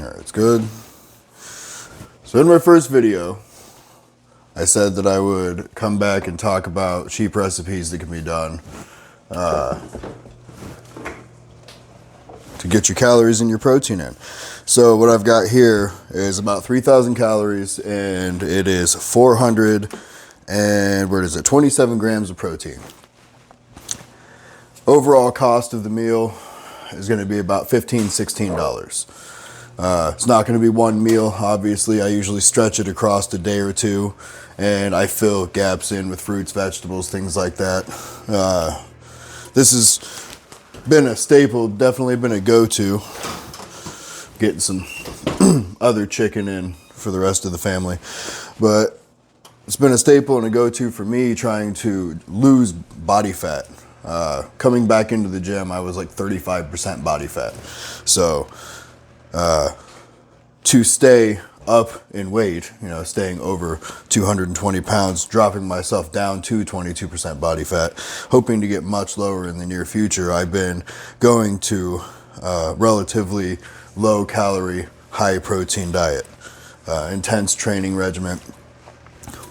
Alright, it's good. So in my first video, I said that I would come back and talk about cheap recipes that can be done to get your calories and your protein in. So what I've got here is about 3,000 calories, and it is 27 grams of protein. Overall cost of the meal is going to be about $15, $16. It's not going to be one meal. Obviously, I usually stretch it across a day or two, and I fill gaps in with fruits, vegetables, things like that. This has been a staple, definitely been a go-to. Getting some other chicken in for the rest of the family. But it's been a staple and a go-to for me trying to lose body fat. Coming back into the gym, I was like 35% body fat. So to stay up in weight, staying over 220 pounds, dropping myself down to 22% body fat, hoping to get much lower in the near future, I've been going to a relatively low calorie, high protein diet, intense training regimen.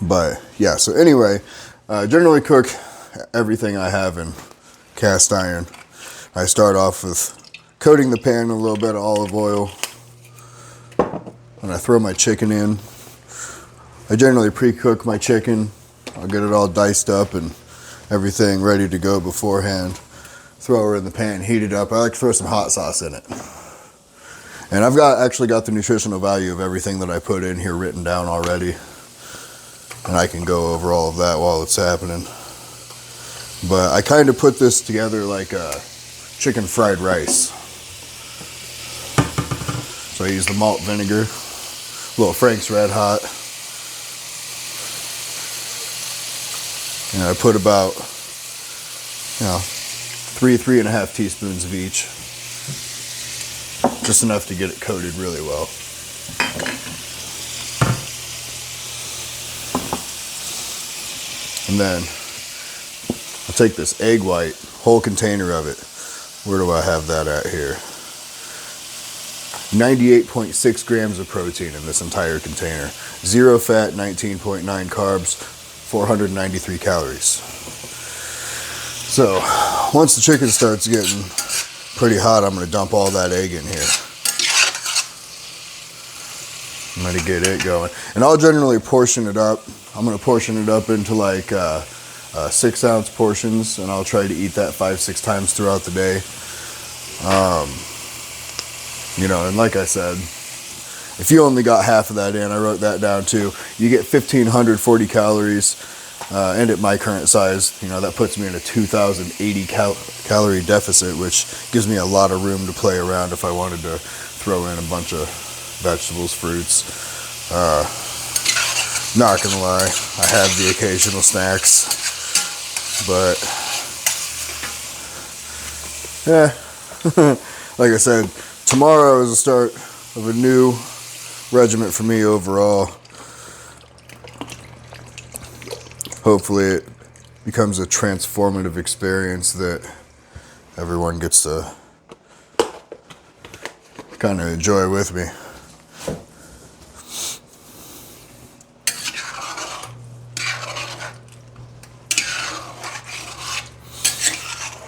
But yeah, so anyway, generally cook everything I have in cast iron. I start off with coating the pan in a little bit of olive oil, and I throw my chicken in. I generally pre-cook my chicken. I'll get it all diced up and everything ready to go beforehand. Throw her in the pan, heat it up. I like to throw some hot sauce in it. And I've actually got the nutritional value of everything that I put in here written down already. And I can go over all of that while it's happening. But I kind of put this together like a chicken fried rice. So I use the malt vinegar, a little Frank's Red Hot. And I put about, 3.5 teaspoons of each. Just enough to get it coated really well. And then I'll take this egg white, whole container of it. Where do I have that at here? 98.6 grams of protein in this entire container. 0 fat, 19.9 carbs, 493 calories. So once the chicken starts getting pretty hot, I'm going to dump all that egg in here. I'm going to get it going. And I'll generally portion it up. I'm going to portion it up into like 6-ounce portions, and I'll try to eat that 5-6 times throughout the day. And like I said, if you only got half of that in, I wrote that down too, you get 1,540 calories, and at my current size, that puts me in a 2,080 calorie deficit, which gives me a lot of room to play around if I wanted to throw in a bunch of vegetables, fruits. Not gonna lie, I have the occasional snacks, but yeah, like I said, tomorrow is the start of a new regimen for me overall. Hopefully it becomes a transformative experience that everyone gets to kind of enjoy with me.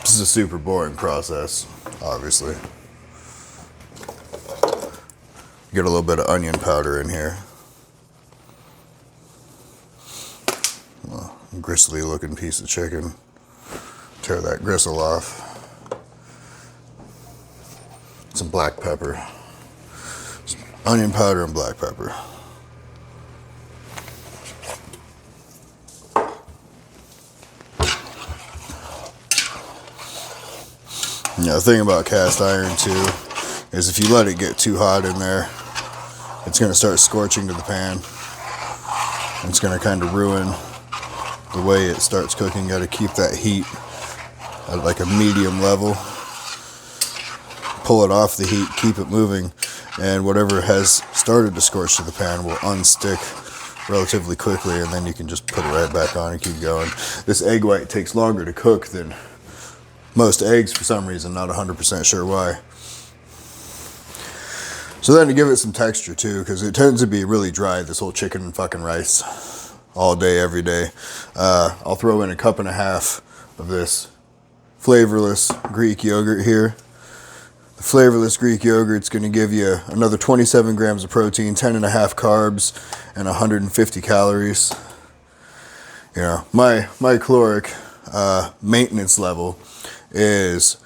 This is a super boring process, obviously. Get a little bit of onion powder in here. Gristly looking piece of chicken. Tear that gristle off. Some black pepper. Some onion powder and black pepper. The thing about cast iron too is if you let it get too hot in there, it's going to start scorching to the pan. It's going to kind of ruin the way it starts cooking. You got to keep that heat at like a medium level. Pull it off the heat, keep it moving, and whatever has started to scorch to the pan will unstick relatively quickly, and then you can just put it right back on and keep going. This egg white takes longer to cook than most eggs for some reason, not 100% sure why. So then to give it some texture too, because it tends to be really dry, this whole chicken and fucking rice, all day, every day. I'll throw in a cup and a half of this flavorless Greek yogurt here. The flavorless Greek yogurt's going to give you another 27 grams of protein, 10 and a half carbs, and 150 calories. You know, my caloric maintenance level is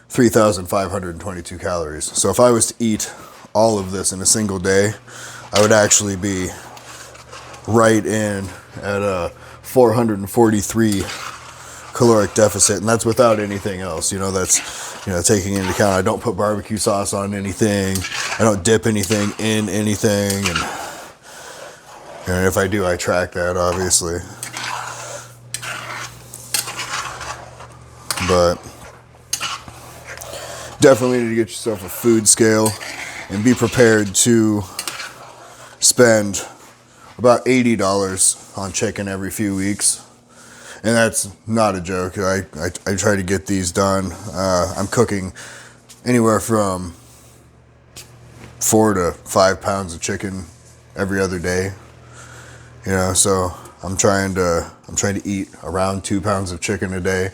3,522 calories. So if I was to eat all of this in a single day, I would actually be right in at a 443 caloric deficit, and that's without anything else. You know, that's, you know, taking into account I don't put barbecue sauce on anything, I don't dip anything in anything, and if I do, I track that, obviously. But definitely need to get yourself a food scale and be prepared to spend about $80 on chicken every few weeks. And that's not a joke. I try to get these done. I'm cooking anywhere from 4 to 5 pounds of chicken every other day. You know, so I'm trying to eat around 2 pounds of chicken a day.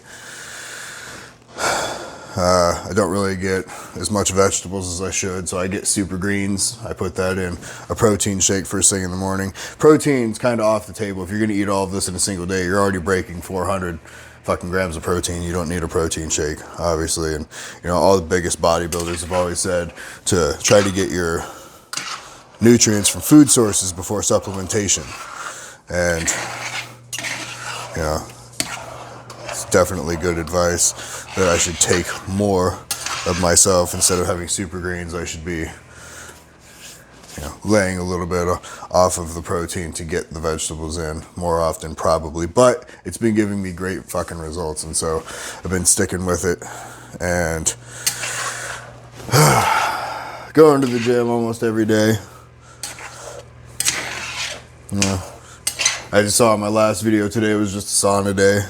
I don't really get as much vegetables as I should, so I get super greens. I put that in a protein shake first thing in the morning. Protein's kind of off the table. If you're gonna eat all of this in a single day, you're already breaking 400 fucking grams of protein. You don't need a protein shake, obviously. And you know, all the biggest bodybuilders have always said to try to get your nutrients from food sources before supplementation. And you know, it's definitely good advice that I should take more of myself. Instead of having super greens, I should be, you know, laying a little bit off of the protein to get the vegetables in more often, probably. But it's been giving me great fucking results, and so I've been sticking with it and going to the gym almost every day. You know, I just saw my last video today was just a sauna day.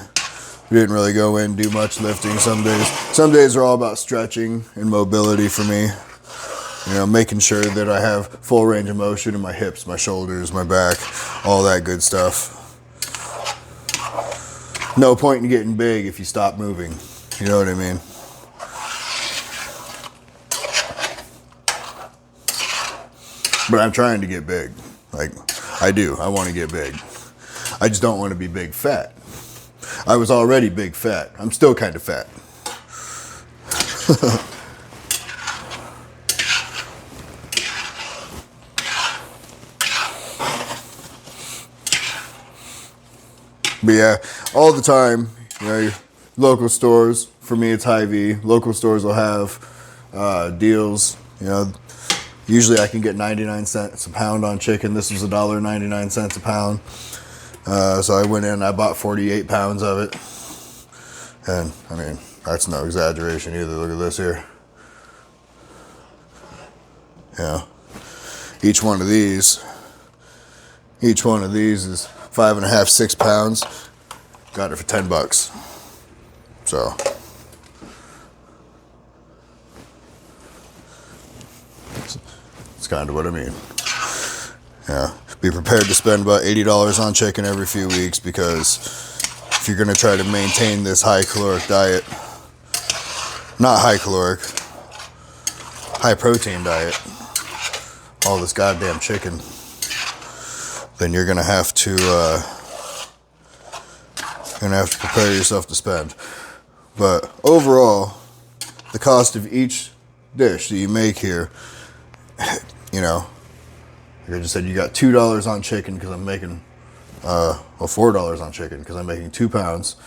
We didn't really go in, do much lifting some days. Some days are all about stretching and mobility for me. You know, making sure that I have full range of motion in my hips, my shoulders, my back, all that good stuff. No point in getting big if you stop moving. You know what I mean? But I'm trying to get big. Like, I do. I want to get big. I just don't want to be big fat. I was already big fat. I'm still kind of fat. But yeah, all the time, you know, your local stores, for me it's Hy-Vee. Local stores will have deals. You know, usually I can get 99 cents a pound on chicken. This was $1.99 a pound. So I went in, I bought 48 pounds of it. And I mean, that's no exaggeration either. Look at this here. Yeah. Each one of these is 5.5, 6 pounds. Got it for $10. So. That's kind of what I mean. Yeah. Be prepared to spend about $80 on chicken every few weeks, because if you're going to try to maintain this high caloric diet, not high caloric, high protein diet, all this goddamn chicken, then you're going to have to prepare yourself to spend. But overall, the cost of each dish that you make here, you know, like I just said, you got $2 on chicken because I'm making, $4 on chicken because I'm making 2 pounds.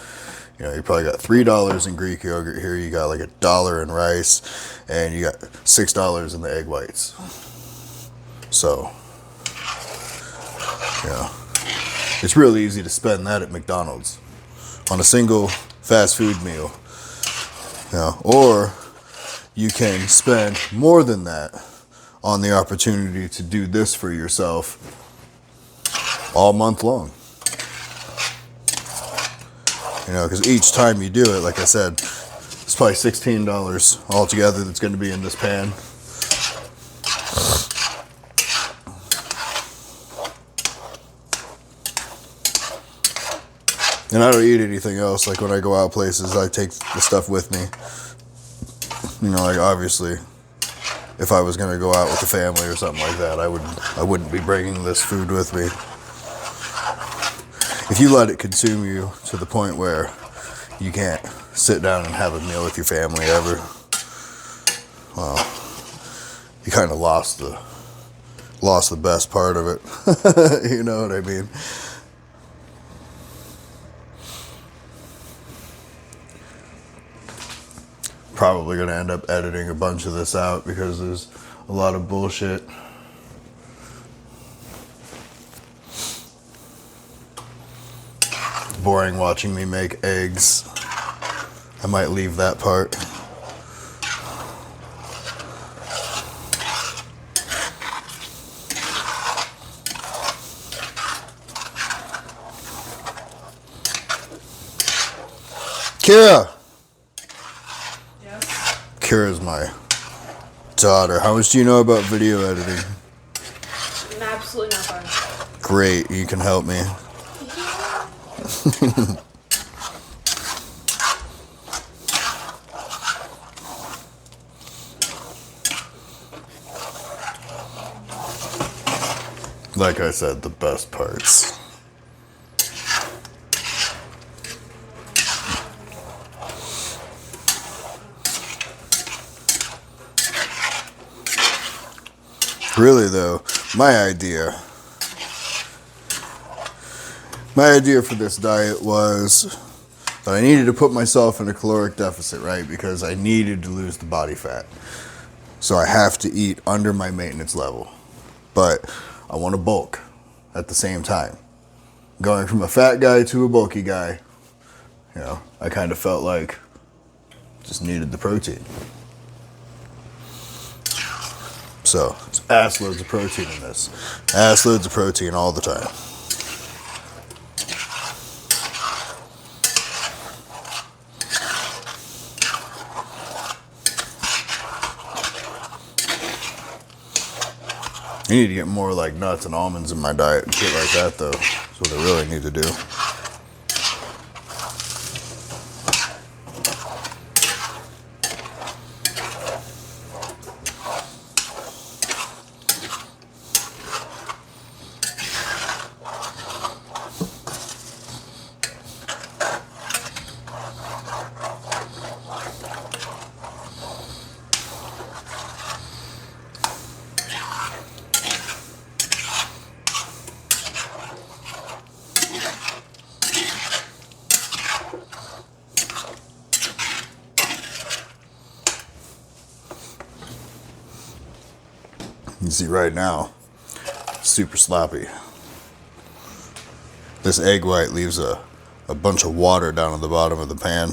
You know, you probably got $3 in Greek yogurt here. You got like $1 in rice, and you got $6 in the egg whites. So, yeah, it's really easy to spend that at McDonald's on a single fast food meal. You know, or you can spend more than that on the opportunity to do this for yourself all month long. You know, because each time you do it, like I said, it's probably $16 altogether that's going to be in this pan. And I don't eat anything else. Like when I go out places, I take the stuff with me. You know, like obviously, if I was gonna go out with the family or something like that, I wouldn't be bringing this food with me. If you let it consume you to the point where you can't sit down and have a meal with your family ever, well, you kind of lost the best part of it. You know what I mean? Probably gonna end up editing a bunch of this out because there's a lot of bullshit. It's boring watching me make eggs. I might leave that part. Kira! Yes? Kira's my daughter. How much do you know about video editing? Absolutely nothing. Great, you can help me. Like I said, the best parts. Really though, my idea for this diet was that I needed to put myself in a caloric deficit, right? Because I needed to lose the body fat. So I have to eat under my maintenance level. But I want to bulk at the same time. Going from a fat guy to a bulky guy, you know, I kind of felt like just needed the protein. So it's ass loads of protein in this. Ass loads of protein all the time. I need to get more like nuts and almonds in my diet and shit like that though. That's what I really need to do. You see right now, super sloppy. This egg white leaves a bunch of water down at the bottom of the pan.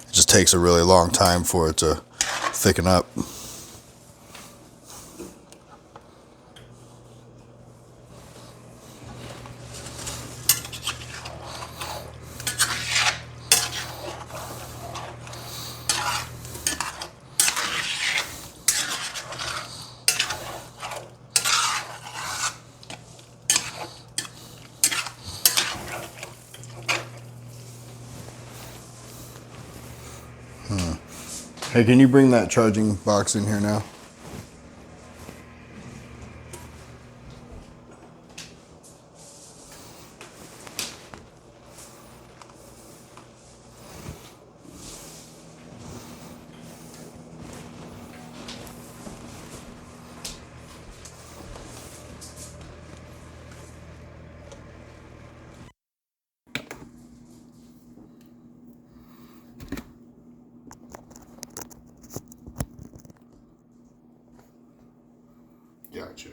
It just takes a really long time for it to thicken up. Hey, can you bring that charging box in here now? Gotcha.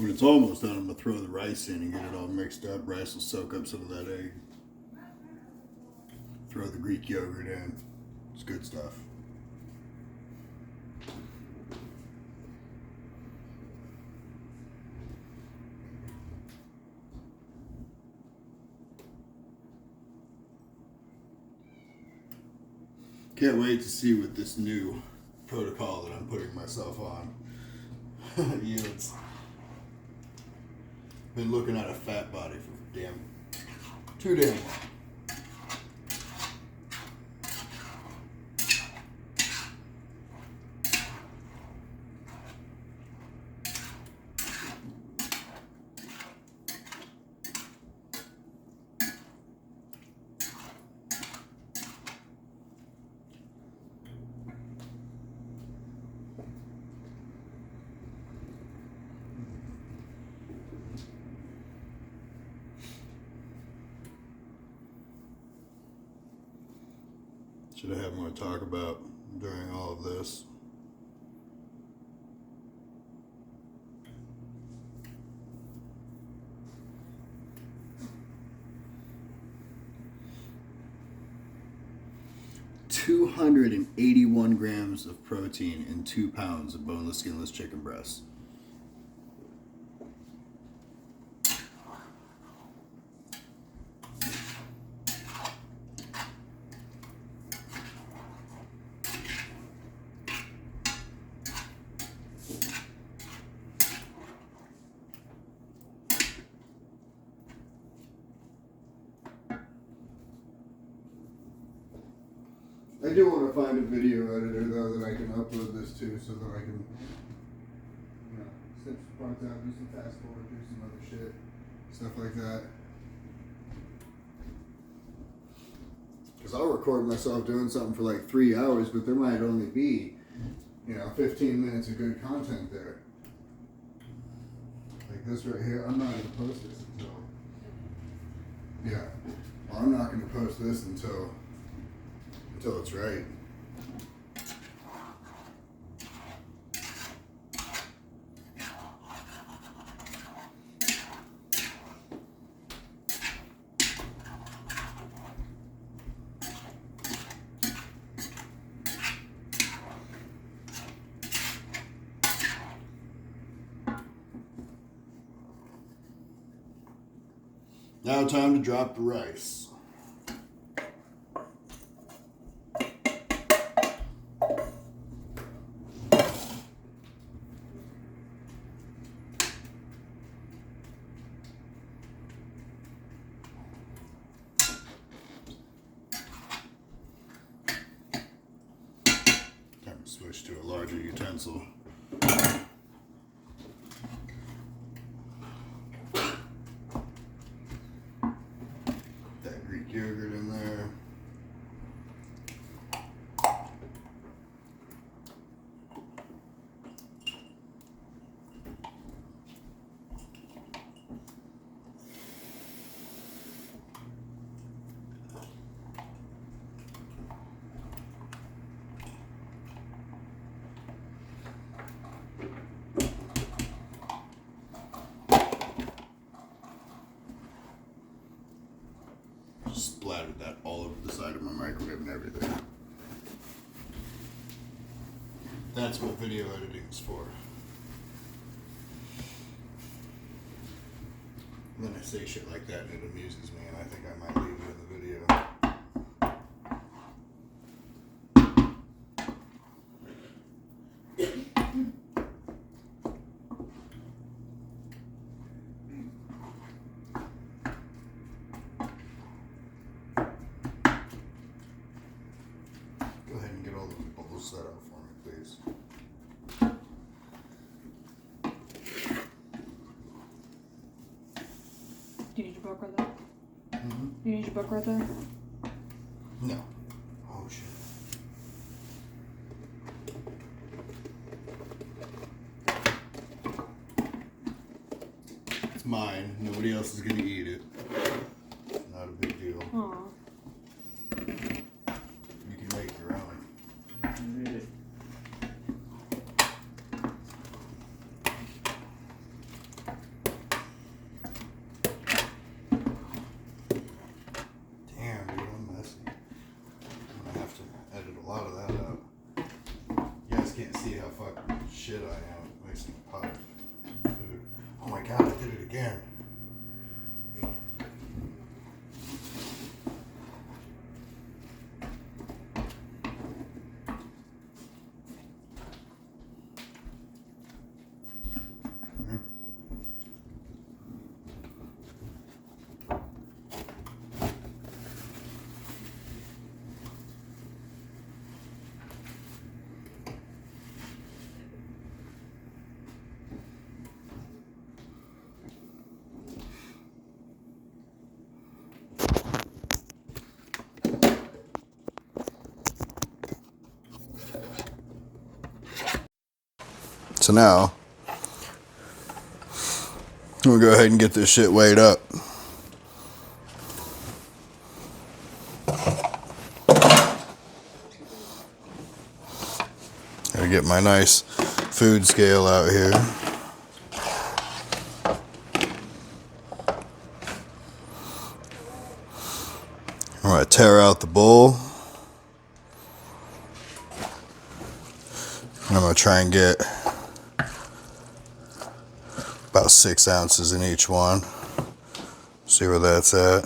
When it's almost done, I'm going to throw the rice in and get it all mixed up. Rice will soak up some of that egg. Throw the Greek yogurt in. It's good stuff. Can't wait to see what this new protocol that I'm putting myself on yields. Been looking at a fat body for too damn long. Should I have more to talk about during all of this? $281 grams of protein in 2 pounds of boneless, skinless chicken breast. I do want to find a video editor though that I can upload this to, so that I can, snip some parts out, do some fast forward, do some other shit, stuff like that. Because I'll record myself doing something for like 3 hours, but there might only be, 15 minutes of good content there. Like this right here, I'm not going to post this until, well, I'm not going to post this until it's right. Now time to drop the rice. Time to switch to a larger utensil. Yogurt in there. Splattered that all over the side of my microwave and everything. That's what video editing is for. And then I say shit like that and it amuses me, and I think I might leave it in the video. Go ahead and get all the bubbles set out for me, please. Do you need your book right there? Mm-hmm. Do you need your book right there? No. Oh shit. It's mine. Nobody else is gonna eat it. Not a big deal. Aw. You can make your own. shit I am wasting pot. Dude. Oh my god, I did it again. So now, I'm gonna go ahead and get this shit weighed up. Gotta get my nice food scale out here. I'm gonna tear out the bowl. I'm gonna try and get about 6 ounces in each one. See where that's at.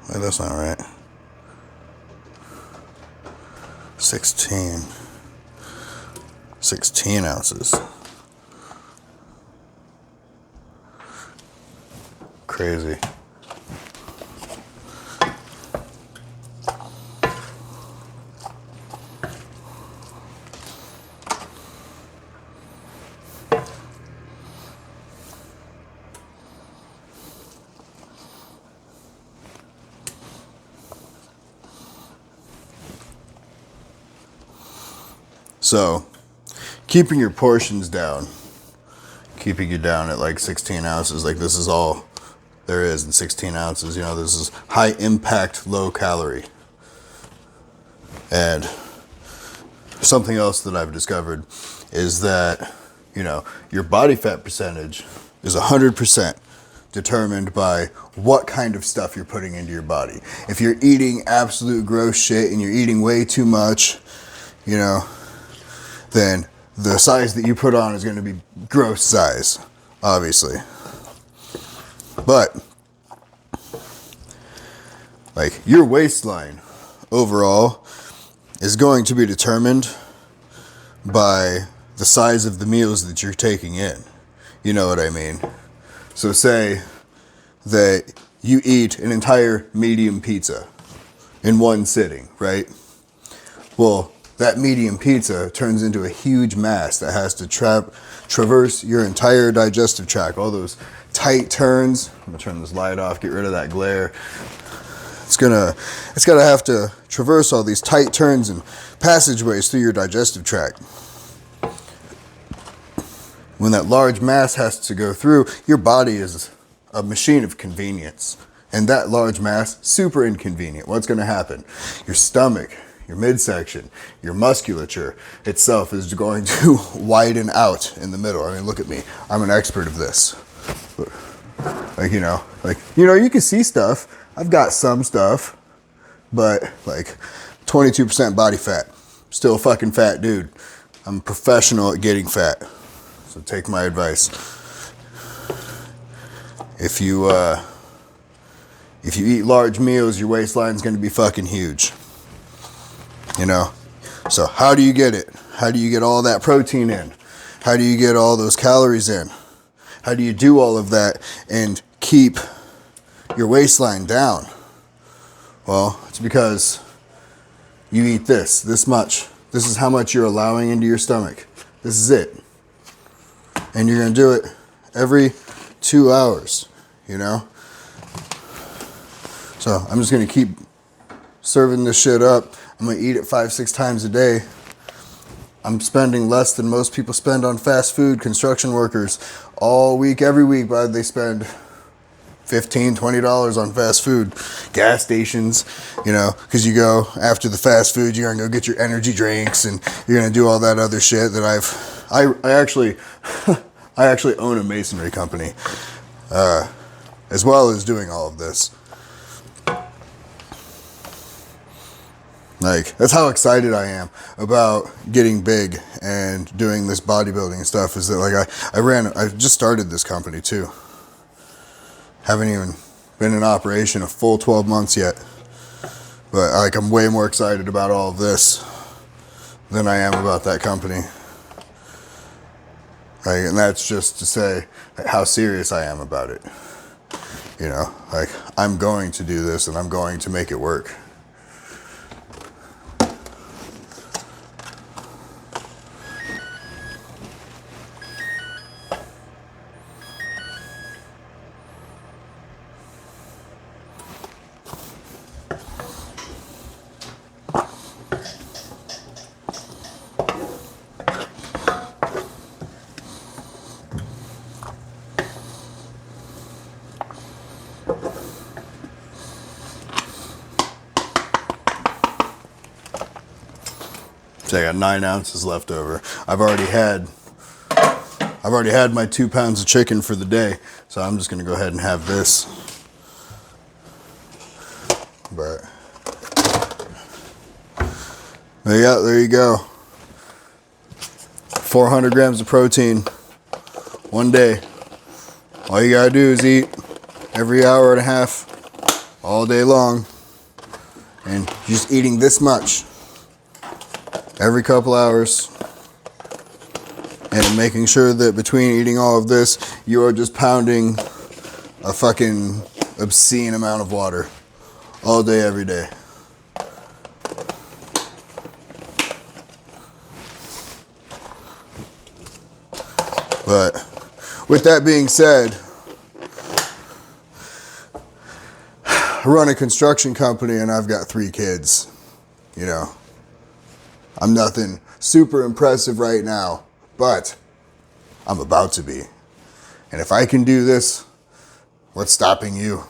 Wait, that's not right. 16 ounces. Crazy. So, keeping your portions down, keeping you down at like 16 ounces, like this is all there is in 16 ounces. You know, this is high impact, low calorie. And something else that I've discovered is that, you know, your body fat percentage is 100% determined by what kind of stuff you're putting into your body. If you're eating absolute gross shit and you're eating way too much, you know, then the size that you put on is going to be gross size, obviously. But, like, your waistline overall is going to be determined by the size of the meals that you're taking in. You know what I mean? So say that you eat an entire medium pizza in one sitting, right? Well, that medium pizza turns into a huge mass that has to traverse your entire digestive tract. All those tight turns. I'm gonna turn this light off, get rid of that glare. It's gotta have to traverse all these tight turns and passageways through your digestive tract. When that large mass has to go through, your body is a machine of convenience. And that large mass, super inconvenient. What's gonna happen? Your stomach, your midsection, your musculature itself is going to widen out in the middle. I mean, look at me. I'm an expert of this. You can see stuff. I've got some stuff, but like 22% body fat. Still a fucking fat dude. I'm a professional at getting fat. So take my advice. If you eat large meals, your waistline's gonna be fucking huge. You know, so how do you get it? How do you get all that protein in? How do you get all those calories in? How do you do all of that and keep your waistline down? Well, it's because you eat this much. This is how much you're allowing into your stomach. This is it. And you're gonna do it every 2 hours, you know? So I'm just gonna keep serving this shit up. I'm gonna eat it 5-6 times a day. I'm spending less than most people spend on fast food. Construction workers all week, every week, but they spend $15, $20 on fast food. Gas stations, you know, because you go after the fast food, you're gonna go get your energy drinks and you're gonna do all that other shit that I actually I actually own a masonry company, as well as doing all of this. Like, that's how excited I am about getting big and doing this bodybuilding stuff, is that like I just started this company too. Haven't even been in operation a full 12 months yet. But like, I'm way more excited about all of this than I am about that company. Like, and that's just to say how serious I am about it. You know, like, I'm going to do this and I'm going to make it work. So I got 9 ounces left over. I've already had my 2 pounds of chicken for the day, so I'm just gonna go ahead and have this. But yeah, there you go. 400 grams of protein, one day. All you gotta do is eat every hour and a half, all day long, and just eating this much every couple hours, and making sure that between eating all of this, you are just pounding a fucking obscene amount of water all day, every day. But with that being said, I run a construction company and I've got 3 kids, you know. I'm nothing super impressive right now, but I'm about to be. And if I can do this, what's stopping you?